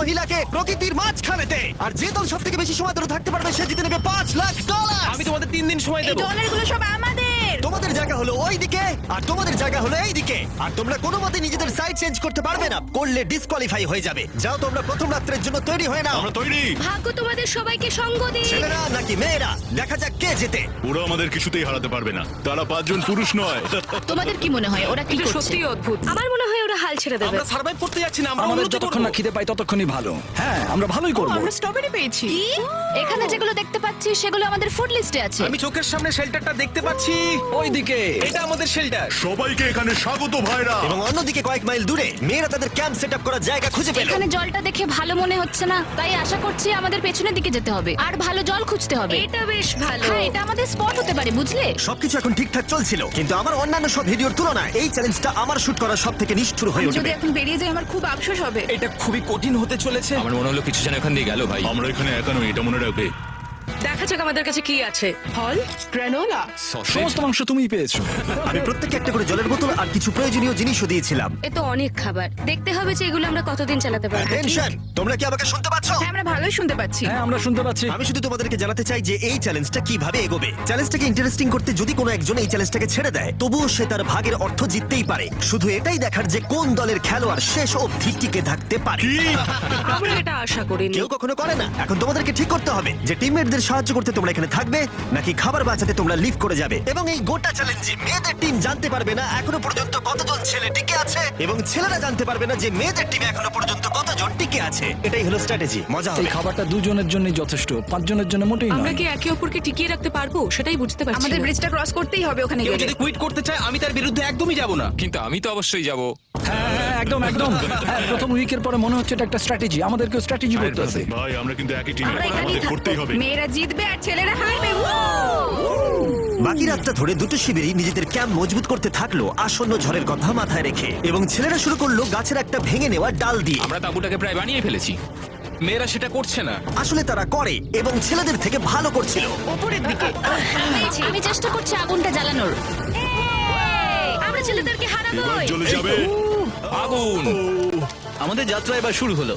মহিলাকে প্রকৃতির মাঝখানেতে। আর যে দল সব থেকে বেশি সময় ধরে থাকতে পারবে সে জিতে নেবে $5,00,000। আমি তোমাদের 3 দিন সময় এই দেবো। ডলারগুলো সব আমাদের। তোমাদের জায়গা হলো ওই দিকে আর তোমাদের জায়গা হলো এই দিকে। আর তোমরা কোনো মতে নিজেদের সাইড চেঞ্জ করতে পারবে না, করলে ডিসকোয়ালিফাই হয়ে যাবে। যাও তোমরা প্রথম রাত্রের জন্য তৈরি হয়ে নাও। আমরা তৈরি। ভাগ্য তোমাদের সবাইকে সঙ্গ দিক। ছেলেরা নাকি মেয়েরা, দেখা যাক কে জেতে। ওরা আমাদের কিছুতেই হারাতে পারবে না, তারা 5 জন পুরুষ নয়। তোমাদের কি মনে হয় ওরা কি করছে? সত্যি অদ্ভুত। আমার মনে হয় ওরা হাল ছেড়ে দেবে। আমরা সার্ভাইভ করতে যাচ্ছি না, আমরা আমাদের উন্নতি যতক্ষণ না করব। খিদে পাই ততক্ষণই ভালো। হ্যাঁ, আমরা ভালোই করব। আমরা স্ট্রবেরি পেয়েছি। কি? এখানে যেগুলো দেখতে পাচ্ছি সেগুলো আমাদের ফুড লিস্টে আছে। আমি চোখের সামনে শেল্টারটা দেখতে পাচ্ছি। ওইদিকে এটা আমাদের শেল্টার। সবাইকে এখানে স্বাগত ভাইরা। এবং অন্যদিকে কয়েক মাইল দূরে মেয়েরা তাদের ক্যাম্প সেট আপ করার জায়গা খুঁজে পেল। এখানে জলটা দেখে ভালো মনে হচ্ছে না, তাই আশা করছি আমাদের পেছনের দিকে যেতে হবে আর ভালো জল খুঁজতে হবে। এটা বেশ ভালো। হ্যাঁ, এটা আমাদের স্পট হতে পারে, বুঝলে? সবকিছু এখন ঠিকঠাক চলছিল, কিন্তু আমার অন্যান্য সব ভিডিওর তুলনায় এই চ্যালেঞ্জটা আমার শুট করা সব থেকে নিষ্ঠুর হয়ে যদি উঠবে। এখন বেরিয়ে যাই আমার খুব আফসোস হবে। এটা খুবই কঠিন হতে চলেছে। আমার মনে হলো কিছু যেন এখান দিয়ে গেল ভাই। আমরা এখানে একা নই, এটা মনে রাখবে। দেখা যাক আমাদের কাছে কি আছে। ফল, গ্রানোলা। সমস্ত মাংস তুমিই পেয়েছো। আমি প্রত্যেককে একটা করে জলের বোতল আর কিছু প্রয়োজনীয় জিনিসও দিয়েছিলাম। এ তো অনেক খাবার। দেখতে হবে যে এগুলো আমরা কতদিন চালাতে পারবো। টেনশন, তোমরা কি আমাকে শুনতে পাচ্ছ? হ্যাঁ, আমরা ভালোই শুনতে পাচ্ছি। হ্যাঁ, আমরা শুনতে পাচ্ছি। আমি শুধু তোমাদেরকে জানাতে চাই যে এই চ্যালেঞ্জটা কিভাবে এগোবে। চ্যালেঞ্জটাকে ইন্টারেস্টিং করতে যদি কোনো একজন এই চ্যালেঞ্জটাকে ছেড়ে দেয়, তবুও সে তার ভাগের অর্থ জিততেই পারে। শুধু এটাই দেখার যে কোন দলের খেলোয়াড় শেষ অবধি টিকে থাকতে পারে। আমরা এটা আশা করিনি। কেউ কখনো করে না। এখন তোমাদেরকে ঠিক করতে হবে যে টিমমেটদের সাহায্য করতে তোমরা এখানে থাকবে নাকি খাবার বাঁচাতে তোমরা লিভ করে যাবে। এবং এই গোটা চ্যালেঞ্জে মেয়েদের টিম জানতে পারবে না এখনো পর্যন্ত কতজন ছেলে টিকে আছে, এবং ছেলেরা জানতে পারবে না যে মেয়েদের টিমে এখনো পর্যন্ত কতজন টিকে আছে। এটাই হলো স্ট্র্যাটেজি। মজা এই হবে। খাবারটা দুজনের জন্যই যথেষ্ট, 5 জনের জন্য মোটেই আমরা নয়। কি একে অপরকে টিকিয়ে রাখতে পারবো সেটাই বুঝতে পারছি আমাদের না। ব্রিজটা ক্রস করতেই হবে ওখানে কেউ গেলে। যদি কুইট করতে চায় আমি তার বিরুদ্ধে একদমই যাব না। কিন্তু আমি তো অবশ্যই যাব। হ্যাঁ, হ্যাঁ, একদম একদম। হ্যাঁ, প্রথম উইকের পরে মনে হচ্ছে এটা একটা স্ট্র্যাটেজি। আমাদেরকেও স্ট্র্যাটেজি করতে হবে। ভাই আমরা কিন্তু একই টিমে, আমরা এখানেই আমাদের করতেই থাকবো। হবে। মেয়েরা জিতবে আর ছেলেরা হারবে। বাকি রাতটা ধরে দুটো শিবিরই নিজেদের ক্যাম্প মজবুত করতে থাকলো আসন্ন ঝড়ের কথা মাথায় রেখে, এবং ছেলেরা শুরু করলো গাছের একটা ভেঙে নেওয়া ডাল দিয়ে। আমরা তাঁবুটাকে প্রায় বানিয়ে ফেলেছি। মেয়েরা সেটা করছে না। আসলে তারা করে এবং ছেলেদের থেকে ভালো করছিল। উপরের দিকে। আমি চেষ্টা করছি আগুনটা জ্বালানোর। আমরা ছেলেদেরকে এবার হারাবোই। চলে যাবে। আগুন! আমাদের যাত্রা এবার শুরু হলো।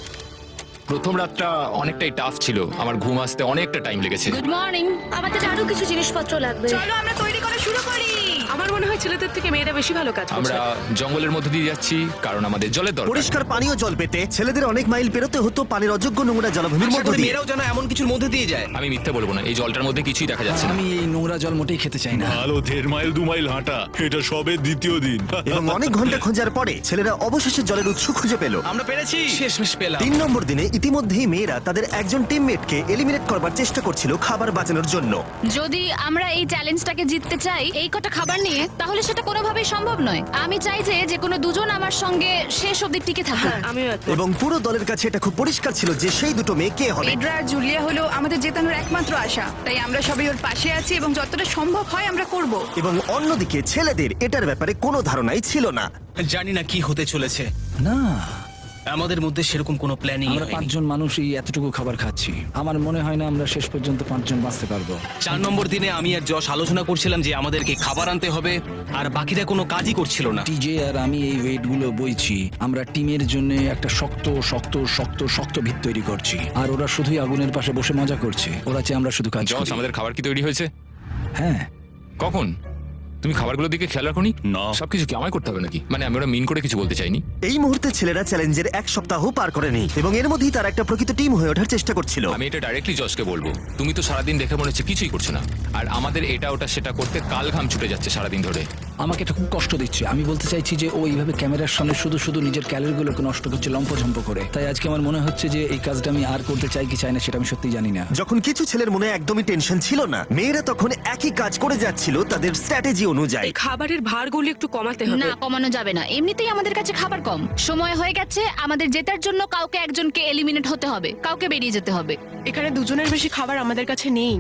প্রথম রাতটা অনেকটাই টাফ ছিল, আমার ঘুম আসতে অনেকটা টাইম লেগেছে। Good morning. আমাদের আরো কিছু জিনিসপত্র লাগবে। চলো আমরা তৈরি করা শুরু করি। আমার মনে হয় ছেলেদের থেকে মেয়েরা বেশি ভালো কাজ করছে। আমরা জঙ্গলের মধ্যে দিয়ে যাচ্ছি কারণ আমাদের জলের দরকার। পরিষ্কার পানীয় জল পেতে ছেলেদের অনেক মাইল পেরোতে হতো পানির অযোগ্য নোংরা জলাভূমির আশা মধ্য করি দিয়ে। মেয়েরাও যেন এমন কিছুর মধ্যে দিয়ে যায়। আমি মিথ্যে বলবো না, এই জলটার মধ্যে কিছুই দেখা যাচ্ছে না। আমি এই নোংরা জল মোটেই খেতে চাই না। ভালো 1.5 মাইল 2 মাইল হাঁটা, এটা সবে দ্বিতীয় দিন। এবং অনেক ঘন্টা খোঁজার পরে ছেলেরা অবশেষে জলের উৎস খুঁজে পেল। আমরা পেরেছি, শেষমেশ পেলাম। 3 নম্বর দিনে ইতিমধ্যেই মেয়েরা তাদের একজন টিমমেটকে এলিমিনেট করবার চেষ্টা করছিল খাবার বাঁচানোর জন্য। যদি আমরা এই চ্যালেঞ্জটাকে জিততে চাই এই কটা খাবার নিয়ে, তাহলে সেটা কোনোভাবেই সম্ভব নয়। আমি চাই যে কোনো দুজন আমার সঙ্গে শেষ অবধি টিকে থাকুক। আমিও একমত। এবং পুরো দলের কাছে এটা খুব পরিষ্কার ছিল যে সেই দুটো মেয়ে কে হবে। পেড্রা আর জুলিয়া হলো আমাদের জেতানোর একমাত্র আশা। তাই আমরা সবাই ওর পাশে আছি এবং যতটা সম্ভব হয় আমরা করব। এবং অন্যদিকে ছেলেদের এটার ব্যাপারে কোনো ধারণাই ছিল না। জানি না কি হতে চলেছে। না, আমাদের মধ্যে সেরকম কোনো প্ল্যানিং আমরা হয়নি। 5 জন মানুষ এই এতটুকু খাবার খাচ্ছি। আমার মনে হয় না আমরা শেষ পর্যন্ত 5 জন বাঁচতে পারবো। 4 নম্বর দিনে আমি আর যশ আলোচনা করছিলাম যে আমাদেরকে খাবার আনতে হবে, আর বাকিরা কোনো কাজই করছিল না। টিজে আর আমি এই ওয়েটগুলো বইছি। আমরা টিমের জন্য একটা শক্ত শক্ত শক্ত শক্ত ভিত তৈরি করছি, আর ওরা শুধুই আগুনের পাশে বসে মজা করছে। ওরা চাই আমরা শুধু কাজ জস, করি। আমাদের খাবার কি তৈরি হয়েছে? হ্যাঁ, কখন? তুমি খাবারগুলোর দিকে খেয়াল রাখোনি? না। সবকিছু কি আমায় করতে হবে নাকি? মানে আমি ওরা মিন করে কিছু বলতে চাইনি। এই মুহূর্তে ছেলেরা চ্যালেঞ্জের 1 সপ্তাহ পার করেনি এবং এর মধ্যেই তারা একটা প্রকৃত টিম হয়ে ওঠার চেষ্টা করছিল। আমি এটা ডাইরেক্টলি জসকে বলবো। তুমি তো সারাদিন দেখে মনে হচ্ছে কিছুই করছো না, আর আমাদের এটা ওটা সেটা করতে কাল ঘাম ছুটে যাচ্ছে সারাদিন ধরে। আমাকে এটা খুব কষ্ট দিচ্ছে। আমি বলতে চাইছি যে ও এইভাবে ক্যামেরার সামনে শুধু শুধু নিজের ক্যালোরিগুলোকে নষ্ট করছে লম্পঝম্প করে। তাই আজকে আমার মনে হচ্ছে যে এই কাজটা আমি আর করতে চাই কি চাই না সেটা আমি সত্যিই জানি না। যখন কিছু ছেলের মনে একদমই টেনশন ছিল না, মেয়েরা তখন একই কাজ করে যাচ্ছিল তাদের স্ট্র্যাটেজি অনুযায়ী। এই খাবারের ভারগুলো একটু কমাতে হবে। না, কমানো যাবে না। এমনিতেই আমাদের কাছে খাবার কম। সময় হয়ে গেছে, আমাদের জেতার জন্য কাউকে একজনকে এলিমিনেট হতে হবে, কাউকে বেরিয়ে যেতে হবে। এখানে দুজনের বেশি খাবার আমাদের কাছে নেই।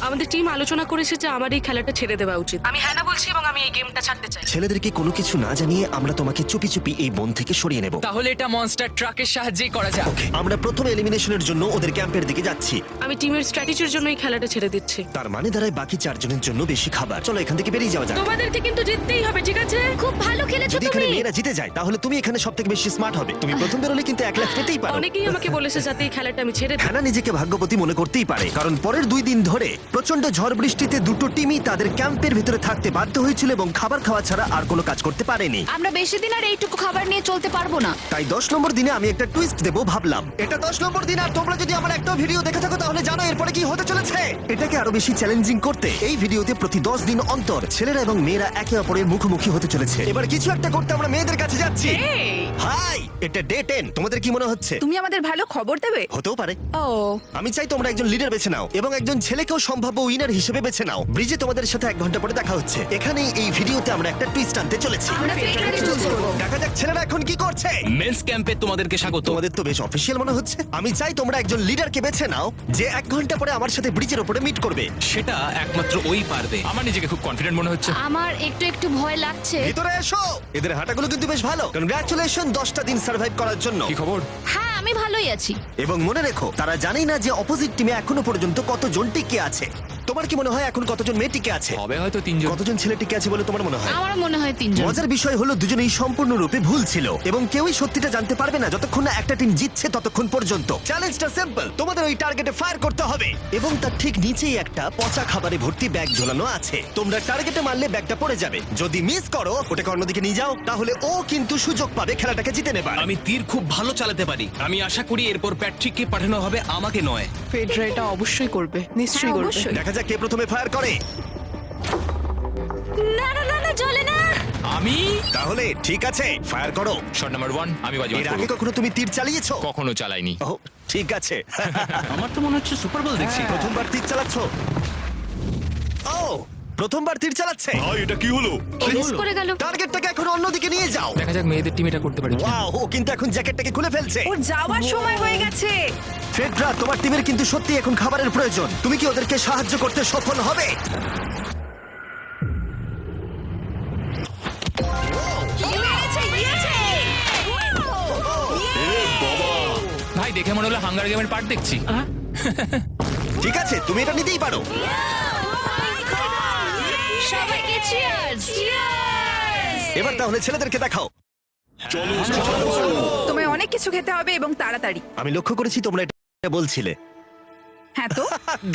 আমাদের টিম আলোচনা করেছে যে আমার এই খেলাটা ছেড়ে দেওয়া উচিত। আমি হ্যাঁ না বলছি এবং আমি এই গেম বনটা ছাড়তে চাই। ছেলেদেরকে কোনো কিছু না জানিয়ে আমরা তোমাকে চুপি চুপি এই বন থেকে সরিয়ে নেব। তাহলে এটা মনস্টার ট্রাকের সাহায্যেই করা যাক। আমরা প্রথম এলিমিনেশনের জন্য ওদের ক্যাম্পের দিকে যাচ্ছি। আমি টিমের স্ট্র্যাটেজির জন্য এই খেলাটা ছেড়ে দিচ্ছি। তার মানে দাঁড়ায় বাকি 4 জনের জন্য বেশি খাবার। চলো এখান থেকে বেরিয়ে যাওয়া যাক। তোমাদেরকে কিন্তু জিততেই হবে, ঠিক আছে? খুব ভালো খেলেছো যদি এখানে তুমি। মেয়েরা জিতে যায় তাহলে তুমি এখানে সবথেকে বেশি স্মার্ট হবে। তুমি প্রথম বেরোলে কিন্তু 1 লাখ পেতেই পারো। অনেকেই আমাকে বলেছে যাতে এই খেলাটা আমি ছেড়ে দিই। হ্যানা নিজেকে ভাগ্যবতী মনে করতেই পারে, কারণ পরের 2 দিন ধরে প্রচন্ড ঝড় বৃষ্টিতে দুটো টিমই তাদের ক্যাম্পের ভিতরে থাকতে বাধ্য হয়েছিল এবং খাবার খাওয়া ছাড়া আর কোনো কাজ করতে পারেনি। আমরা বেশি দিন আর এইটুকু খাবার নিয়ে চলতে পারবো না। তাই 10 নম্বর দিনে আমি একটা টুইস্ট দেবো ভাবলাম। এটা 10 নম্বর দিন আর তোমরা যদি আমার একটা ভিডিও দেখে থাকো তাহলে জানো এরপরে কি হতে চলেছে। এটাকে আরো বেশি চ্যালেঞ্জিং করতে এই ভিডিওতে প্রতি 10 দিন অন্তর ছেলেরা এবং মেয়েরা একে অপরের মুখোমুখি হতে চলেছে। এবার কিছু একটা করতে আমরা মেয়েদের কাছে যাচ্ছি। হাই, এটা ডে 10। তোমাদের কি মনে হচ্ছে? তুমি আমাদের ভালো খবর দেবে। হতেও পারে। ও আমি চাই তোমরা একজন লিডার বেছে নাও এবং একজন ছেলেকেও সম্ভাব্য উইনার হিসেবে বেছে নাও। ব্রিজে তোমাদের সাথে 1 ঘন্টা পরে দেখা হচ্ছে। এখানেই এই ভিডিওতে আমরা একটা টুইস্ট আনতে চলেছি। আমরা ফেডারেল চুজ করব। দেখা যাক ছেলেরা এখন কি করছে। মেন্স ক্যাম্পে তোমাদেরকে স্বাগত। তোমাদের তো বেশ অফিসিয়াল মনে হচ্ছে। আমি চাই তোমরা একজন লিডারকে বেছে নাও যে 1 ঘন্টা পরে আমার সাথে ব্রিজের উপরে মিট করবে। সেটা একমাত্র ওই পারবে। আমার নিজেকে খুব কনফিডেন্ট মনে হচ্ছে। আমার একটু একটু ভয় লাগছে। ভিতরে এসো। এদের হাঁটাগুলো কিন্তু বেশ ভালো। কনগ্রাচুলেশন 10টা দিন সার্ভাইভ করার জন্য। কি খবর? হ্যাঁ আমি ভালোই আছি। এবং মনে রেখো তারা জানেই না যে অপোজিট টিমে এখনো পর্যন্ত কতজন টিকে আছে। তোমার কি মনে হয় এখন কতজন মেয়ে টিকে আছে? হবে হয়তো 3 জন। কতজন ছেলে টিকে আছে বলে তোমার মনে হয়? আমারও মনে হয় 3 জন। মজার বিষয় হলো দুজনেই সম্পূর্ণরূপে ভুল ছিল এবং কেউই সত্যিটা জানতে পারবে না যতক্ষণ না একটা টিম জিতছে ততক্ষণ পর্যন্ত। চ্যালেঞ্জটা সিম্পল, তোমাদের ওই টার্গেটে ফায়ার করতে হবে এবং তার ঠিক নিচেই একটা পচা খাবারে ভর্তি ব্যাগ ঝোলানো আছে। তোমরা টার্গেটে মারলে ব্যাগটা পড়ে যাবে। যদি মিস করো ওটাকে অন্যদিকে নিয়ে যাও তাহলে ও কিন্তু সুযোগ পাবে খেলাটাকে জিতে নেবার। আমি তীর খুব ভালো চালাতে পারি। আমি আশা করি এরপর প্যাট্রিককে পাঠানো হবে, আমাকে নয়। ফেডরা এটা অবশ্যই করবে, নিশ্চয়ই হ্যাঁ, করবে। অবশ্যই। দেখা যাক কে প্রথমে ফায়ার করে। না না না না চলে না। আমি তাহলে ঠিক আছে, ফায়ার করো। শট নাম্বার 1 আমি বাজি এর আগে কখনো তুমি তীর চালিয়েছো? কখনো চালাইনি। ও ঠিক আছে। আমার তো মনে হচ্ছে সুপার বল দেখছি। প্রথমবার তীর চালাচ্ছ? ও প্রথমবার তীর চালাচ্ছে। ভাই এটা কি হলো? মিস করে গেল। টার্গেটটাকে এখন অন্যদিকে নিয়ে যাও। দেখা যাক মেয়েদের টিম এটা করতে পারে কিনা। ওয়াও, ও কিন্তু এখন জ্যাকেটটাকে খুলে ফেলছে। ওর যাওয়ার সময় হয়ে গেছে। ফেডরা, তোমার টিমের কিন্তু সত্যি এখন খাবারের প্রয়োজন। তুমি কি ওদেরকে সাহায্য করতে সফল হবে? ভাই দেখে মনে হলো হাঙ্গার গেমের পার্ট দেখছি। ঠিক আছে, তুমি এটা নিতেই পারো। সবাইকে চিয়ার্স। এবার তাহলে ছেলেদেরকে দেখাও। চলো তোমায় অনেক কিছু খেতে হবে এবং তাড়াতাড়ি। আমি লক্ষ্য করেছি তোমরা এটা বলছিলে। হ্যাঁ তো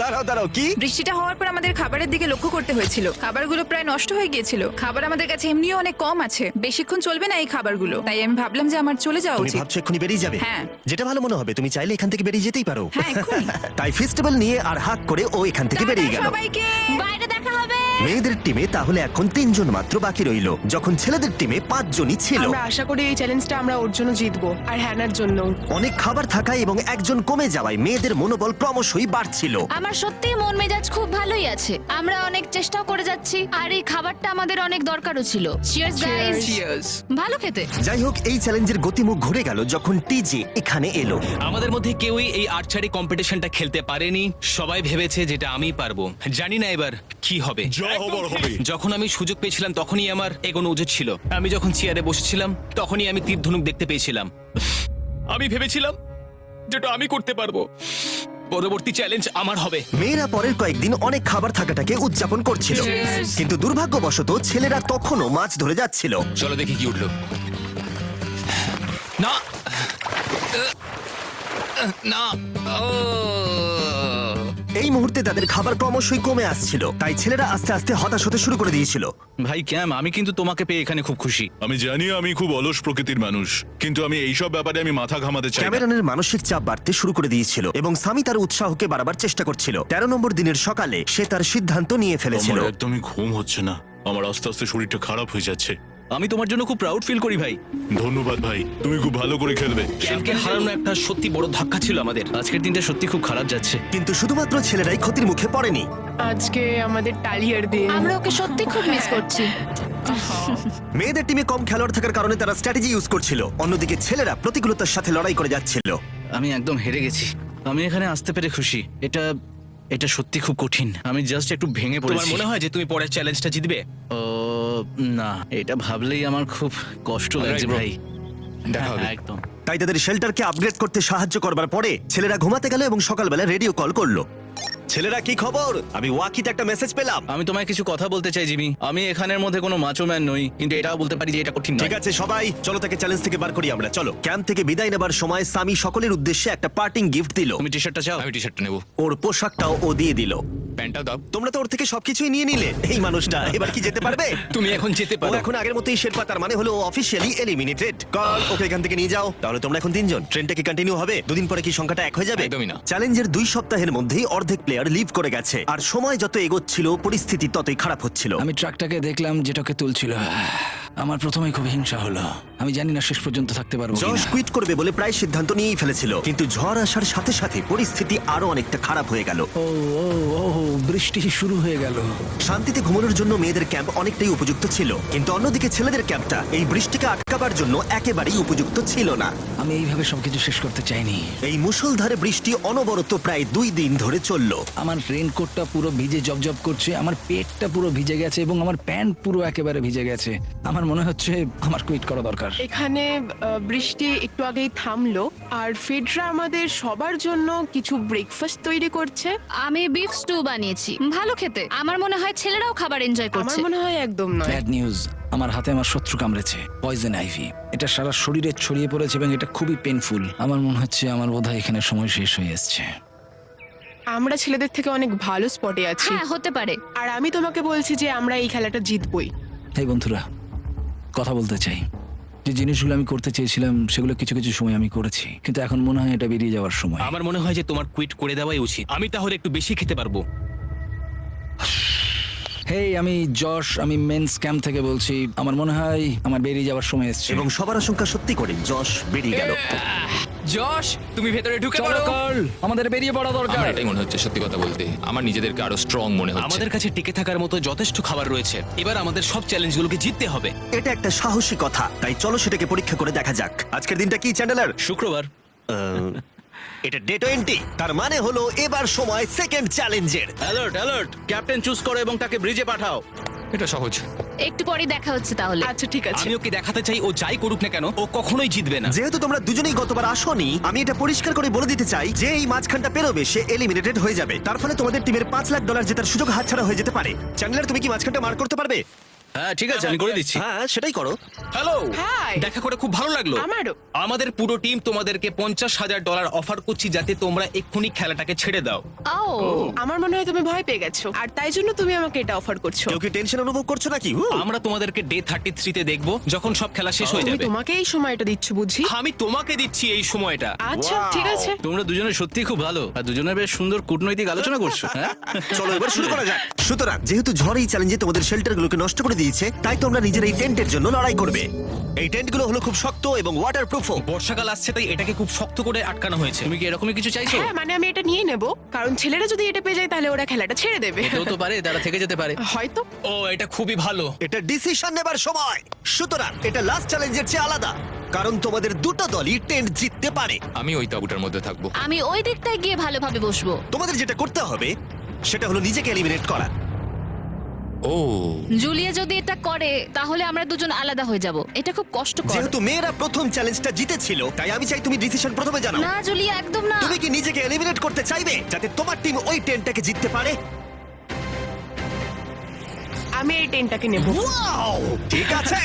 দাঁড়াও দাঁড়াও, কি? বৃষ্টিটা হওয়ার পর আমাদের খাবারের দিকে লক্ষ্য করতে হয়েছিল। খাবারগুলো প্রায় নষ্ট হয়ে গিয়েছিল। খাবার আমাদের কাছে এমনিও অনেক কম আছে, বেশিক্ষণ চলবে না এই খাবারগুলো। তাই আমি ভাবলাম যে আমার চলে যাওয়া তুমি উচিত। ভাবছো এক্ষুনি বেরিয়ে যাবে? হ্যাঁ। যেটা ভালো মনে হবে। তুমি চাইলে এখান থেকে বেরিয়ে যেতেই পারো। হ্যাঁ, এক্ষুনি। তাই ফেস্টিভ্যাল নিয়ে আর হাক করে ও এখান থেকে বেরিয়ে গেল। সবাইকে বাইরে দেখা হবে। মেয়েদের টিমে তাহলে এখন 3 জন মাত্র বাকি রইলো, যখন ছেলেদের টিমে 5 জনই ছিল। আমরা আশা করি এই চ্যালেঞ্জটা আমরা ওর জন্য জিতবো আর হ্যানার জন্য। অনেক খাবার থাকায় এবং একজন কমে যাওয়ায় মেয়েদের মনোবল ক্রমশই বাড়ছিল। আমার সত্যিই মন মেজাজ খুব ভালোই আছে। আমরা অনেক চেষ্টাও করে যাচ্ছি আর এই খাবারটা আমাদের অনেক দরকারও ছিল। Cheers guys. ভালো খেতে। যাই হোক, এই চ্যালেঞ্জের গতিমুখ ঘুরে গেল যখন টিজে এখানে এলো। আমাদের মধ্যে কেউই এই আর্চারি কম্পিটিশনটা খেলতে পারেনি। সবাই ভেবেছে যেটা আমি পারবো। জানি না এবার কি হবে। যা হবার হবে। যখন আমি সুযোগ পেয়েছিলাম তখনই আমার এগোনো উচিত ছিল। আমি যখন চেয়ারে বসেছিলাম তখনই আমি তীর ধনুক দেখতে পেয়েছিলাম। আমি ভেবেছিলাম যেটা আমি করতে পারবো। পরবর্তী চ্যালেঞ্জ আমার হবে। মেয়েরা পরের কয়েকদিন অনেক খাবার থাকাটাকে উদযাপন করছিল, কিন্তু দুর্ভাগ্যবশত ছেলেরা তখনও মাছ ধরে যাচ্ছিল। চলো দেখি কি উঠলো। না না ও এই মুহূর্তে তাদের খাবার ক্রমশই কমে আসছিল, তাই ছেলেরা আস্তে আস্তে হতাশ হতে শুরু করে দিয়েছিল। ভাই ক্যাম, আমি কিন্তু তোমাকে পেয়ে এখানে খুব খুশি। আমি জানি আমি খুব অলস প্রকৃতির মানুষ, কিন্তু আমি এইসব ব্যাপারে আমি মাথা ঘামাতে চাই না। ক্যামেরনের মানসিক চাপ বাড়তে শুরু করে দিয়েছিল এবং সামি তার উৎসাহকে বাড়াবার চেষ্টা করছিল। 13 নম্বর দিনের সকালে সে তার সিদ্ধান্ত নিয়ে ফেলেছিল। আমার একদমই ঘুম হচ্ছে না। আমার আস্তে আস্তে শরীরটা খারাপ হয়ে যাচ্ছে। আমি তোমার জন্য খুব প্রাউড ফিল করি ভাই। ধন্যবাদ ভাই, তুমি খুব ভালো করে খেলবে। ক্যামকে হারানো একটা সত্যি বড় ধাক্কা ছিল আমাদের। আজকের দিনটা সত্যি খুব খারাপ যাচ্ছে। কিন্তু শুধুমাত্র ছেলেরাই ক্ষতির মুখে পড়েনি। আজকে আমাদের টালিয়ার দিন। আমরা ওকে সত্যি খুব মিস করছি। মেয়েদের টিমে কম খেলোয়াড় থাকার কারণে তারা স্ট্র্যাটেজি ইউজ করছিল, অন্যদিকে ছেলেরা প্রতিকূলতার সাথে লড়াই করে যাচ্ছিল। আমি একদম হেরে গেছি। আমি এখানে আসতে পেরে খুশি। এটা সত্যি খুব কঠিন। আমি জাস্ট একটু ভেঙে পড়েছি। তোমার মনে হয় যে তুমি পরের চ্যালেঞ্জটা জিতবে? না, এটা ভাবলেই আমার খুব কষ্ট লাগছে, লাগছে bro। ভাই। দেখা হবে। একদম। তাই তাদের শেল্টারকে আপগ্রেড করতে সাহায্য করবার পরে ছেলেরা ঘুমাতে গেল এবং সকালবেলা রেডিও কল করলো। ছেলেরা কি খবর? আমি ওয়াকিতে একটা মেসেজ পেলাম। আমি তোমায় কিছু কথা বলতে চাই জিমি। আমি এখানের মধ্যে কোনো মাচো ম্যান নই, কিন্তু এটাও বলতে পারি যে এটা কঠিন নয়। ঠিক আছে সবাই, চলো তাকে চ্যালেঞ্জ থেকে বার করি আমরা। চলো। ক্যাম্প থেকে বিদায় নেবার সময় সামি সকলের উদ্দেশ্যে একটা পার্টিং গিফট দিল। তুমি টি শার্টটা চাও? আমি টি শার্টটা নেবো, ওর পোশাকটাও ও দিয়ে দিল। প্যান্টটাও দাও। তোমরা তো ওর থেকে সবকিছুই নিয়ে নিলে। এই মানুষটা এবার কি যেতে পারবে? তুমি এখন যেতে ও পারো। এখন আগের মতোই শেরপা, তার মানে হলো অফিসিয়ালি এলিমিনেটেড। কল ওকে এখান থেকে নিয়ে যাও। তাহলে তোমরা এখন তিনজন। ট্রেনটা কি কন্টিনিউ হবে? দুদিন পরে কি সংখ্যাটা এক হয়ে যাবে? একদমই না। চ্যালেঞ্জের 2 সপ্তাহের মধ্যেই অর্ধেক প্লেয়ার লিভ করে গেছে, আর সময় যত এগোচ্ছিল পরিস্থিতি ততই খারাপ হচ্ছিল। আমি ট্রাকটাকে দেখলাম যেটাকে তুলছিল। আমার প্রথমেই খুব হিংসা হলো। আমি জানি না শেষ পর্যন্ত থাকতে পারবো জশ কিনা। কুইট করবে বলে প্রায় সিদ্ধান্ত নিয়েই ফেলেছিল, কিন্তু ঝড় আসার সাথে সাথে পরিস্থিতি আরো অনেকটা খারাপ হয়ে গেল। ও ও ও বৃষ্টি শুরু হয়ে গেল। শান্তিতে ঘুমানোর জন্য মেয়েদের ক্যাম্প অনেকটাই উপযুক্ত ছিল, কিন্তু অন্যদিকে ছেলেদের ক্যাম্পটা এই বৃষ্টিকে আটকাবার জন্য একেবারেই উপযুক্ত ছিল না। আমি এইভাবে সবকিছু শেষ করতে চাইনি। এই মুষলধারে বৃষ্টি অনবরত প্রায় 2 দিন ধরে চলল। আমার রেনকোটটা পুরো ভিজে জবজব করছে, আমার পেটটা পুরো ভিজে গেছে এবং আমার প্যান্ট পুরো একেবারে ভিজে গেছে। আমার মনে হচ্ছে আমার কুইট করা দরকার। এখানে বৃষ্টি একটু আগেই থামলো, আর ফিডরা আমাদের সবার জন্য কিছু ব্রেকফাস্ট তৈরি করছে। আমি বিফ স্টু বানিয়েছি, ভালো খেতে। আমার মনে হয় ছেলেরাও খাবার এনজয় আমার করছে। মনে হয় একদম নয়। ব্যাড নিউজ, আমার হাতে আমার শত্রু কামড়েছে, পয়জন আইভি। এটা সারা শরীরে ছড়িয়ে পড়েছে এবং এটা খুবই পেইনফুল। আমার মনে হচ্ছে আমার বোধহয় এখানে সময় শেষ হয়ে এসেছে। আমরা ছেলেদের থেকে অনেক ভালো স্পটে আছি, হ্যাঁ, হতে পারে। আর আমি তোমাকে বলছি যে আমরা এই খেলাটা জিতবই। এই বন্ধুরা, কথা বলতে চাই। যে জিনিসগুলো আমি করতে চেয়েছিলাম সেগুলো কিছু কিছু সময় আমি করেছি, কিন্তু এখন মনে হয় এটা বেরিয়ে যাওয়ার সময়। আমার মনে হয় যে তোমার কুইট করে দেওয়াই উচিত। আমি তাহলে একটু বেশি খেতে পারবো। হেই, আমি যশ, আমি মেন্স ক্যাম্প থেকে বলছি। আমার মনে হয় আমার বেরিয়ে যাওয়ার সময় এসেছে। এবং সবার আশঙ্কা সত্যি করে যশ বেরিয়ে গেল। যশ, তুমি ভেতরে ঢুকে চলো পড়ো। কার্ল, আমাদের বেরিয়ে পড়া দরকার। আমার এটাই মনে হচ্ছে, সত্যি কথা বলতে আমার নিজেদেরকে আরো স্ট্রং মনে হচ্ছে। আমাদের কাছে টিকে থাকার মতো যথেষ্ট খাবার রয়েছে। এবার আমাদের সব চ্যালেঞ্জগুলোকে জিততে হবে। এটা একটা সাহসী কথা, তাই চলো সেটাকে পরীক্ষা করে দেখা যাক। আজকের দিনটা কি চ্যান্ডেলার? শুক্রবার। এটা ডে 20, তার মানে হলো এবার সময় সেকেন্ড চ্যালেঞ্জের। অ্যালার্ট অ্যালার্ট, ক্যাপ্টেন চুজ করো এবং তাকে ব্রিজে পাঠাও। এটা সহজ। একটু পরে দেখা হচ্ছে তাহলে। আচ্ছা ঠিক আছে। আমি ওকে দেখাতে চাই ও যাই করুক না কেন ও কখনোই জিতবে না। যেহেতু তোমরা দুজনেই গতবার আসোনি, আমি এটা পরিষ্কার করে বলে দিতে চাই যে এই মাঝখানটা পেরোবে সে এলিমিনেটেড হয়ে যাবে। তার ফলে তোমাদের টিমের $5 লাখ জেতার সুযোগ হাতছাড়া হয়ে যেতে পারে। চ্যান্ডেলার, তুমি কি মাঝখানটা মার করতে পারবে? হ্যাঁ ঠিক আছে, আমি করে দিচ্ছি। হ্যাঁ সেটাই করো। Hello, Hi! দেখা করে খুব ভালো লাগলো। আমারও। আমাদের পুরো টিম তোমাদেরকে $50,000 অফার করছি যাতে তোমরা এক্ষুনি খেলাটাকে ছেড়ে দাও। ও, আমার মনে হয় তুমি ভয় পেয়ে গেছো, আর তাই জন্য তুমি আমাকে এটা অফার করছো। কেউ কি টেনশন অনুভব করছো নাকি? আমরা তোমাদেরকে ডে 33 তে দেখবো যখন সব খেলা শেষ হয়ে তুমি যাবে। তোমাকে এই সময়টা দিচ্ছ বুঝি? আমি তোমাকে দিচ্ছি এই সময়টা। আচ্ছা ঠিক আছে। তোমরা দুজনে সত্যি খুব ভালো, আর দুজনে বেশ সুন্দর কূটনৈতিক আলোচনা করছো। হ্যাঁ চলো এবার শুরু করা যাক। সুতরাং যেহেতু ঝড় এই চ্যালেঞ্জে তোমাদের শেল্টারগুলোকে নষ্ট করে দিয়েছে, তাই তোমরা নিজের এই টেন্টের জন্য লড়াই করবে। এই টেন্টগুলো হলো খুব শক্ত এবং ওয়াটারপ্রুফও। বর্ষাকাল আসছে তাই এটাকে খুব শক্ত করে আটকানো হয়েছে। তুমি কি এরকমই কিছু চাইছো? হ্যাঁ মানে আমি এটা নিয়ে নেব, কারণ ছেলেরা যদি এটা পেয়ে যায় তাহলে ওরা খেলাটা ছেড়ে দেবে। কেউ তো পারে, তারা থেকে যেতে পারে। হয়তো। ও, এটা খুবই ভালো। এটা ডিসিশন নেবার সময়। সুতরাং এটা লাস্ট চ্যালেঞ্জের চেয়ে আলাদা, কারণ তোমাদের দুটো দলই টেন্ট জিততে পারে। আমি ওই তাঁবুটার মধ্যে থাকবো। আমি ওই দিকটায় গিয়ে ভালোভাবে বসবো। তোমাদের যেটা করতে হবে সেটা হলো নিজেকে এলিমিনেট করা। ও, জুলিয়া যদি এটা করে তাহলে আমরা দুজন আলাদা হয়ে যাব। এটা খুব কষ্টকর। যেহেতু মেয়েরা প্রথম চ্যালেঞ্জটা জিতেছিল, তাই আমি চাই তুমি ডিসিশন প্রথমে জানাও। না জুলিয়া, একদম না। তুমি কি নিজেকে এলিমিনেট করতে চাইবে যাতে তোমার টিম ওই টেন্টটাকে জিততে পারে? আমি এই টেনটাকে নেব। ওয়াও, ঠিক আছে।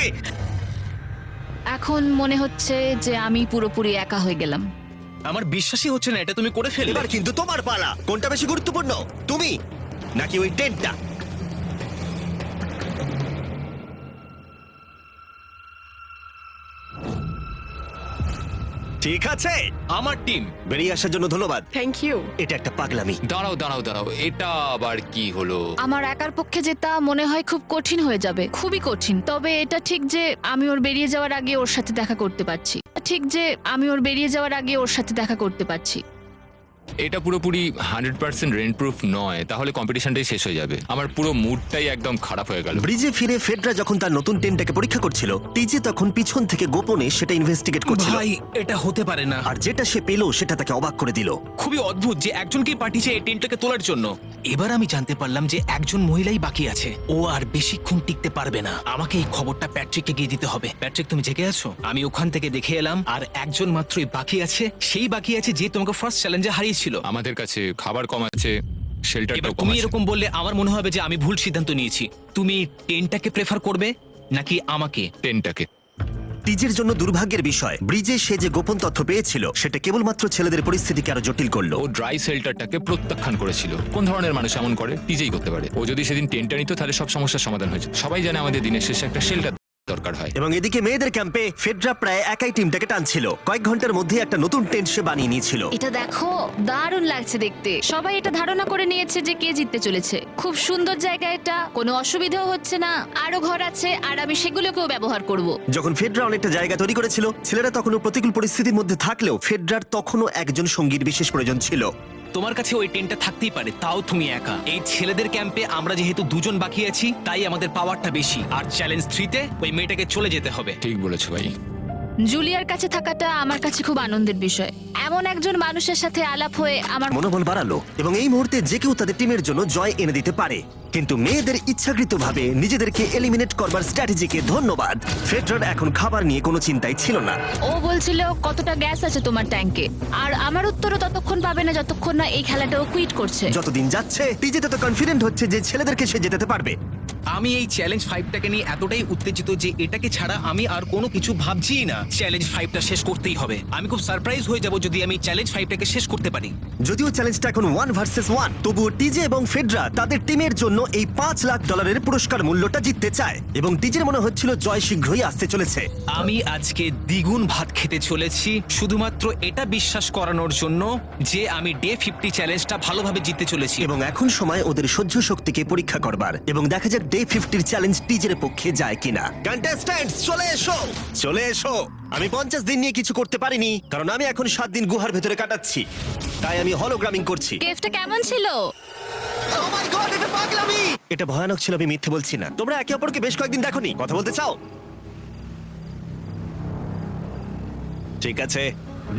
এখন মনে হচ্ছে যে আমি পুরোপুরি একা হয়ে গেলাম। আমার বিশ্বাসই হচ্ছে না এটা তুমি করে ফেললে। এবার কিন্তু তোমার পালা। কোনটা বেশি গুরুত্বপূর্ণ, তুমি নাকি ওই টেন্টটা? ঠিক আছে, আমার টিম। বেরিয়ে আসার জন্য ধন্যবাদ। Thank you. এটা একটা পাগলামি। দাঁড়াও দাঁড়াও দাঁড়াও, এটা আবার কি হলো? আমার একার পক্ষে জেতা মনে হয় খুব কঠিন হয়ে যাবে, খুবই কঠিন। তবে এটা ঠিক যে আমি ওর বেরিয়ে যাওয়ার আগে ওর সাথে দেখা করতে পারছি। এটা পুরোপুরি 100% রেন্ট প্রুফ নয়, তাহলে কম্পিটিশনটাই শেষ হয়ে যাবে। আমার পুরো মুডটাই একদম খারাপ হয়ে গেল। ব্রিজে ফিরে ফেডরা যখন তার নতুন টেন্টটাকে পরীক্ষা করছিল, টিজে তখন পিছন থেকে গোপনে সেটা ইনভেস্টিগেট করছিল। ভাই এটা হতে পারে না। আর যেটা সে পেলো সেটা তাকে অবাক করে দিল। খুবই অদ্ভুত যে একজনকেই পাঠিয়েছে এই টেন্টটাকে তোলার জন্য। এবার আমি জানতে পারলাম যে একজন মহিলাই বাকি আছে। ও আর বেশিক্ষণ টিকতে পারবে না। আমাকে এই খবরটা প্যাট্রিককে গিয়ে দিতে হবে। প্যাট্রিক, তুমি জেগে আছো? আমি ওখান থেকে দেখে এলাম আর একজন মাত্রই বাকি আছে। সেই বাকি আছে যে তোমাকে ফার্স্ট চ্যালেঞ্জে হারিয়েছিল। আমাদের কাছে খাবার কম আছে, এবার শেল্টারটাও কম তুমি আছে। এরকম বললে আমার মনে হবে যে আমি ভুল সিদ্ধান্ত নিয়েছি। তুমি টেন্টটাকে প্রেফার করবে নাকি আমাকে? টেনটাকে। টিজের জন্য দুর্ভাগ্যের বিষয়, ব্রিজে সে যে গোপন তথ্য পেয়েছিল সেটা কেবলমাত্র ছেলেদের পরিস্থিতিকে আরো জটিল করলো। ও ড্রাই শেল্টারটাকে প্রত্যাখ্যান করেছিল। কোন ধরনের মানুষ এমন করে? টিজেই করতে পারে। ও যদি সেদিন টেন্টটা নিত তাহলে সব সমস্যার সমাধান হয়েছে। সবাই জানে আমাদের দিনের শেষে একটা শেল্টার দরকার হয়। এবং এদিকে মেয়েদের ক্যাম্পে ফেডরা প্রায় একাই টিমটাকে টানছিল। কয়েক ঘন্টার মধ্যে একটা নতুন টেন্ট সে বানিয়ে নিয়েছিল। এটা দেখো, দারুণ লাগছে দেখতে। সবাই এটা ধারণা করে নিয়েছে যে কে জিততে চলেছে। খুব সুন্দর জায়গা এটা, কোনো অসুবিধাও হচ্ছে না। আরো ঘর আছে আর আমি সেগুলোকেও ব্যবহার করব। যখন ফেডরা অনেকটা জায়গা তৈরি করেছিল, ছেলেরা তখনও প্রতিকূল পরিস্থিতির মধ্যে থাকলেও ফেডরার তখনও একজন সঙ্গীর বিশেষ প্রয়োজন ছিল। তোমার কাছে ওই টেন্টটা থাকতেই পারে, তাও তুমি একা। এই ছেলেদের ক্যাম্পে আমরা যেহেতু দুজন বাকি আছি, তাই আমাদের পাওয়ারটা বেশি। আর চ্যালেঞ্জ 3-তে ওই মেয়েটাকে চলে যেতে হবে। ঠিক বলেছো ভাই। জুলিয়ার কাছে থাকাটা আমার কাছে খুব আনন্দের বিষয়। এমন একজন মানুষের সাথে আলাপ হয়ে আমার মনোবল বাড়ালো এবং এই মুহূর্তে যে কেউ তাদের টিমের জন্য জয় এনে দিতে পারে। কিন্তু মেয়েদের ইচ্ছাকৃতভাবে নিজেদেরকে এলিমিনেট করবার স্ট্র্যাটেজিকে ধন্যবাদ। ফেডরার এখন খাবার নিয়ে কোনো চিন্তাই ছিল না। ও বলছিল কতটা গ্যাস আছে তোমার ট্যাঙ্কে, আর আমার উত্তরও ততক্ষণ পাবে না যতক্ষণ না এই খেলাটা ও কুইট করছে। যতদিন যাচ্ছে টিজে তত কনফিডেন্ট হচ্ছে যে ছেলেদেরকে সে জেতাতে পারবে। আমি এই চ্যালেঞ্জ 5টাকে নিয়ে এতটাই উত্তেজিত যে এটাকে ছাড়া আমি আর কোনো কিছু ভাবছিই না। চ্যালেঞ্জ 5টা শেষ করতেই হবে। আমি খুব সারপ্রাইজ হয়ে যাব যদি আমি চ্যালেঞ্জ 5টাকে শেষ করতে পারি। যদিও চ্যালেঞ্জটা এখন 1 ভার্সেস 1, তবুও টিজে এবং ফেডরা তাদের টিমের জন্য এই $5 লাখ পুরস্কার মূল্যটা জিততে চায় এবং টিজের মনে হচ্ছিল জয় শীঘ্রই আসতে চলেছে। আমি আজকে দ্বিগুণ ভাত খেতে চলেছি শুধুমাত্র এটা বিশ্বাস করানোর জন্য যে আমি ডে 50 চ্যালেঞ্জটা ভালোভাবে জিততে চলেছি। এবং এখন সময় ওদের সহ্য শক্তিকে পরীক্ষা করবার এবং দেখা যাক ডে 50 চ্যালেঞ্জ টিজের পক্ষে যায় কিনা। কন্টেস্ট্যান্টস চলে এসো, চলে এসো। আমি 50 দিন নিয়ে কিছু করতে পারিনি কারণ আমি এখন 7 দিন গুহার ভেতরে কাটাচ্ছি, তাই আমি হলোগ্রামিং করছি। কেভটা কেমন ছিল? Oh my God, এটা পাগলামি! এটা ভয়ানক ছিল, আমি মিথ্যে বলছি না। তোমরা একে অপরকে বেশ কয়েকদিন দেখোনি, কথা বলতে চাও? ঠিক আছে,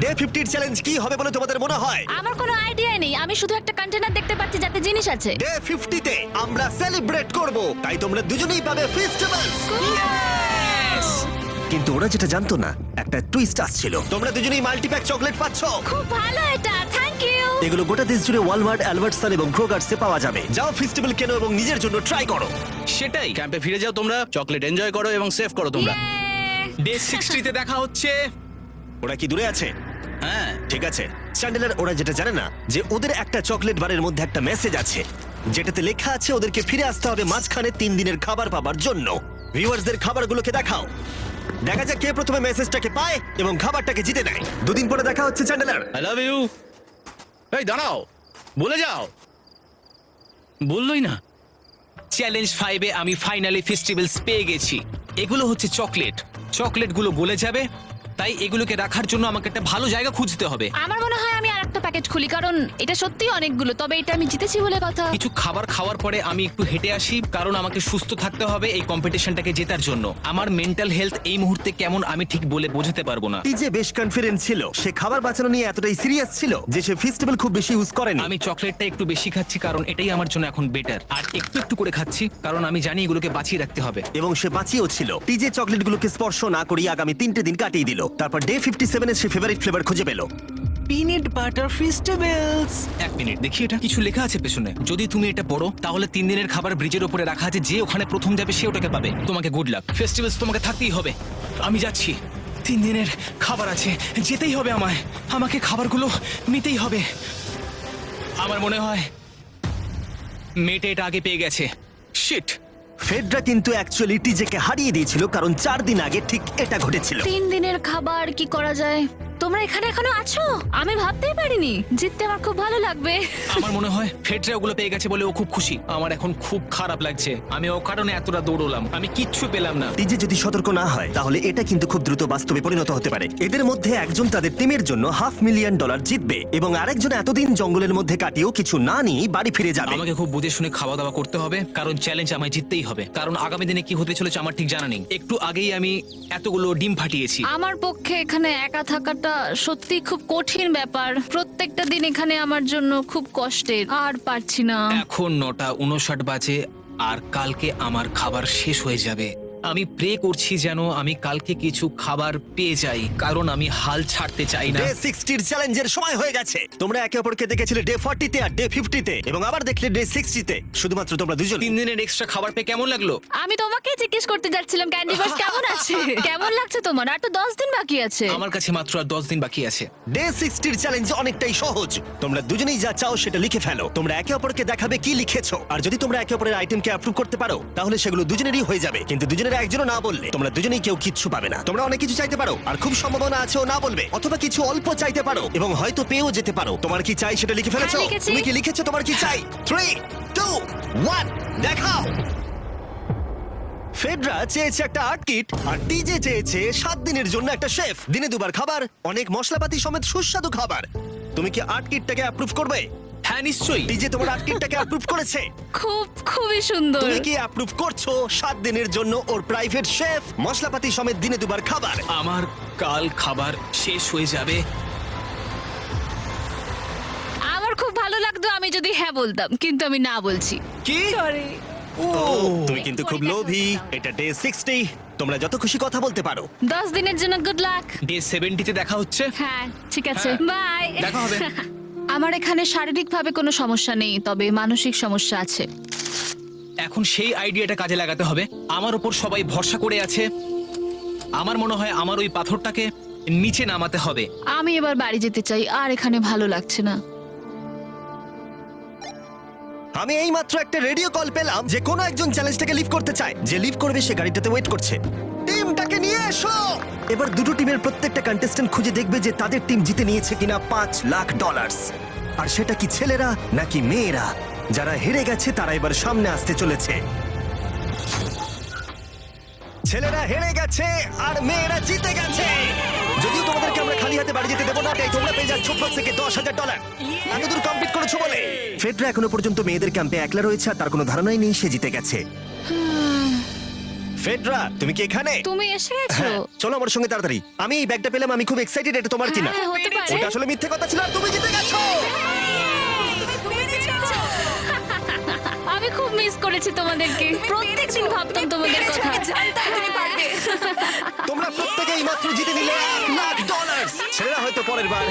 ডে 50 চ্যালেঞ্জ কি হবে বলে তোমাদের মনে হয়? আমার কোনো আইডিয়া নেই। আমি শুধু একটা কন্টেনার দেখতে পাচ্ছি যাতে জিনিস আছে। ডে 50 তে আমরা সেলিব্রেট করব, তাই তোমরা দুজনেই পাবে ফেস্টিভ্যালস। কিন্তু ওরা যেটা জানতো না, একটা টুইস্ট আসছিল। তোমরা দুজনেই মাল্টিপ্যাক চকলেট পাচ্ছ। খুব ভালো এটা, থ্যাংক ইউ। এগুলো গোটা দেশ জুড়ে ওয়ালমার্ট, অ্যালবার্টসন এবং ক্রোগার্সে পাওয়া যাবে। যাও ফেস্টিভ্যাল কেনো এবং নিজের জন্য ট্রাই করো। সেটাই। ক্যাম্পে ফিরে যাও তোমরা, চকলেট এনজয় করো এবং সেভ করো তোমরা। ডে 60তে দেখা হচ্ছে। ওরা কি দূরে আছে? হ্যাঁ, ঠিক আছে চ্যান্ডেলার, ওরা যেটা জানে না যে ওদের একটা চকলেট বারের মধ্যে একটা মেসেজ আছে যেটাতে লেখা আছে ওদেরকে ফিরে আসতে হবে মাঝখানে 3 দিনের খাবার পাবার জন্য। ভিউয়ার্সদের খাবারগুলোকে দেখাও, দেখা যাক কে প্রথমে মেসেজটাকে পায় এবং খাবারটাকে জিতে নেয়। 2 দিন পরে দেখা হচ্ছে চ্যান্ডেলার। I love you. এই দাঁড়াও, বলে যাও। বললোই না। চ্যালেঞ্জ 5-এ আমি ফাইনালি ফেস্টিভ্যালস পেয়ে গেছি। এগুলো হচ্ছে চকলেট। চকলেটগুলো গলে যাবে, তাই এগুলোকে রাখার জন্য আমাকে একটা ভালো জায়গা খুঁজতে হবে। আমার মনে হয় আমি আরেকটা প্যাকেট খুলি, কারণ এটা সত্যিই অনেকগুলো। তবে এটা আমি জিতেছি বলে কথা। কিছু খাবার খাওয়ার পরে আমি একটু হেঁটে আসি, কারণ আমাকে সুস্থ থাকতে হবে এই কম্পিটিশনটাকে জেতার জন্য। আমার মেন্টাল হেলথ এই মুহূর্তে কেমন আমি ঠিক বলে বোঝাতে পারবো না। টিজে বেশ কনফিডেন্ট ছিল, সে খাবার বাঁচানো নিয়ে এতটাই সিরিয়াস ছিল যে সে ফেস্টিভ্যাল খুব বেশি ইউজ করেনি। আমি চকলেটটা একটু বেশি খাচ্ছি কারণ এটাই আমার জন্য এখন বেটার, আর একটু একটু করে খাচ্ছি কারণ আমি জানি এগুলোকে বাঁচিয়ে রাখতে হবে। এবং সে বাঁচিয়েও ছিল। টিজে চকলেটগুলোকে স্পর্শ না করিয়ে আগামী 3টে দিন কাটিয়ে দিল। তারপর ডে 57 এর সে ফেভারিট ফ্লেভার খুঁজে পেল। Peanut butter festivals. 1 মিনিট, দেখি এটা কিছু লেখা আছে পেছনে। যদি তুমি এটা পড়ো তাহলে 3 দিনের খাবার ব্রিজের উপরে রাখা আছে, যে ওখানে প্রথম যাবে সে ওটাকে পাবে। তোমাকে গুড লাক। ফেস্টিভ্যালস তোমাকে থাকতেই হবে। আমি যাচ্ছি, 3 দিনের খাবার আছে, যেতেই হবে আমায়। আমাকে খাবারগুলো নিতেই হবে। আমার মনে হয় মেয়েটা এটা আগে পেয়ে গেছে। শিট। ফেডরা কিন্তু অ্যাকচুয়ালি টিজেকে হারিয়ে দিয়েছিল কারণ 4 দিন আগে ঠিক এটা ঘটেছিল। 3 দিনের খাবার কি করা যায়? তোমরা এখানে এখনো আছো? আমি ভাবতেই পারিনি। জিততে আমার খুব ভালো লাগবে। আমার মনে হয় ফেডরা ওগুলো পেয়ে গেছে বলে ও খুব খুশি। আমার এখন খুব খারাপ লাগছে। আমি ও কারণে এতটা দৌড়লাম, আমি কিচ্ছু পেলাম না। টিজে যদি সতর্ক না হয় তাহলে এটা কিন্তু খুব দ্রুত বাস্তবে পরিণত হতে পারে। এদের মধ্যে একজন তাদের টিমের জন্য $500,000 জিতবে এবং আরেকজন এতদিন জঙ্গলের মধ্যে কাটিয়েও কিছু না নিয়ে বাড়ি ফিরে যাবে। আমাকে খুব বুঝে শুনে খাওয়া দাওয়া করতে হবে, কারণ চ্যালেঞ্জ আমায় জিততেই হবে। কারণ আগামী দিনে কি হতে চলেছে আমার ঠিক জানা নেই। একটু আগেই আমি এতগুলো ডিম ফাটিয়েছি। আমার পক্ষে এখানে একা থাকাটা সত্যি খুব কঠিন ব্যাপার। প্রত্যেকটা দিন এখানে আমার জন্য খুব কষ্টের, আর পারছি না। এখন 9:59 বাজে আর কালকে আমার খাবার শেষ হয়ে যাবে। আমি প্রে করছি যেন আমি কালকে কিছু খাবার পেয়ে যাই, কারণ আমি হাল ছাড়তে চাই না। ডে 60 চ্যালেঞ্জের সময় হয়ে গেছে। তোমরা একে অপরকে দেখেছিলে ডে 40 তে আর ডে 50 তে, এবং আবার দেখলে ডে 60 তে। শুধুমাত্র তোমরা দুজন। 3 দিনের এক্সট্রা খাবার পেয়ে কেমন লাগলো? আমি তোমাকে জিজ্ঞেস করতে যাচ্ছিলাম ক্যান্ডি বাস কেমন আছে। কেমন লাগছে তোমার? আর তো 10 দিন বাকি আছে। আমার কাছে মাত্র আর 10 দিন বাকি আছে। ডে 60 চ্যালেঞ্জ অনেকটাই সহজ। তোমরা দুজনেই যা চাও সেটা লিখে ফেলো। তোমরা একে অপরকে দেখাবে কি লিখেছো, আর যদি তোমরা একে অপরের আইটেমকে অ্যাপ্রুভ করতে পারো তাহলে সেগুলো দুজনেরই হয়ে যাবে। কিন্তু দুজনের একজনও না বললে তোমরা দুজনেই কেউ কিচ্ছু পাবে না। তোমরা অনেক কিছু চাইতে পারো আর খুব সম্ভাবনা আছে ও না বলবে, অথবা কিছু অল্প চাইতে পারো এবং হয়তো পেয়েও যেতে পারো। তোমার কি চাই সেটা লিখে ফেলেছো? হ্যাঁ, লিখেছি। তুমি কি লিখেছো তোমার কি চাই? 3, 2, 1 দেখাও। ফেডরা চেয়েছে একটা আর্ট কিট আর টিজে চেয়েছে 7 দিনের জন্য একটা শেফ, দিনে 2 বার খাবার, অনেক মশলাপাতি সমেত সুস্বাদু খাবার। তুমি কি আর্ট কিটটাকে অ্যাপ্রুভ করবে? হ্যাঁ নিশ্চয়ই। টিজে তোমার আর্ট কিটটাকে অ্যাপ্রুভ করেছে। খুবই সুন্দর। তুমি কি অ্যাপ্রুভ করছো 7 দিনের জন্য ওর প্রাইভেট শেফ, মশলাপাতি সমেত দিনে 2 বার খাবার? আমার কাল খাবার শেষ হয়ে যাবে। আমার খুব ভালো লাগতো আমি যদি হ্যাঁ বলতাম, কিন্তু আমি না বলছি। কি? তুমি কিন্তু খুব লোভী। এটা ডে 60, তোমরা যত খুশি কথা বলতে পারো। 10 দিনের জন্য গুড লাক। ডে 70 তে দেখা হচ্ছে। হ্যাঁ ঠিক আছে, হ্যাঁ, বাই। দেখা হবে। আমার এখানে শারীরিকভাবে কোনো সমস্যা নেই, তবে মানসিক সমস্যা আছে। এখন সেই আইডিয়াটা কাজে লাগাতে হবে। আমার উপর সবাই ভরসা করে আছে। আমার মনে হয় আমার ওই পাথরটাকে নিচে নামাতে হবে। আমি এবার বাড়ি যেতে চাই, আর এখানে ভালো লাগছে না। আমি এইমাত্র একটা রেডিও কল পেলাম যে কোনো একজন চ্যালেঞ্জটাকে লিভ করতে চায়। যে লিভ করবে সে গাড়িটাতে ওয়েট করছে। টিমটাকে নিয়ে এসো। এবার দুটো টিমের প্রত্যেকটা কন্টেস্ট্যান্ট খুঁজে দেখবে যে তাদের টিম জিতে নিয়েছে কিনা $5,00,000। আর সেটা কি ছেলেরা নাকি মেয়েরা? যারা হেরে গেছে তারা এবার সামনে আসতে চলেছে। ছেলেরা হেরে গেছে আর মেয়েরা জিতে গেছে। যদিও তোমাদেরকে আমরা খালি হাতে বাড়ি যেতে দেবো না, তাই তোমরা পেয়ে যাচ্ছ প্রত্যেকে $10,000। এতদূর কমপ্লিট করেছো বলে। ফেডরা এখনো পর্যন্ত মেয়েদের ক্যাম্পে একলা রয়েছে আর তার কোনো ধারণাই নেই সে জিতে গেছে। ফেডরা তুমি কি এখানে? তুমি এসে গেছো? হ্যাঁ, চলো আমার সঙ্গে তাড়াতাড়ি। আমি এই ব্যাগটা পেলাম, আমি খুব এক্সাইটেড। এটা তোমার কিনা? হ্যাঁ, হতে পারে। ওটা আসলে মিথ্যে কথা ছিল আর তুমি জিতে গেছো। আমি খুব মিস করেছি তোমাদেরকে। প্রত্যেকদিন ভাবতাম তোমাদের কথা। তোমরা প্রত্যেকেই মাত্র জিতে নিলে $1,00,000। ছেলেরা হয়তো পরের বার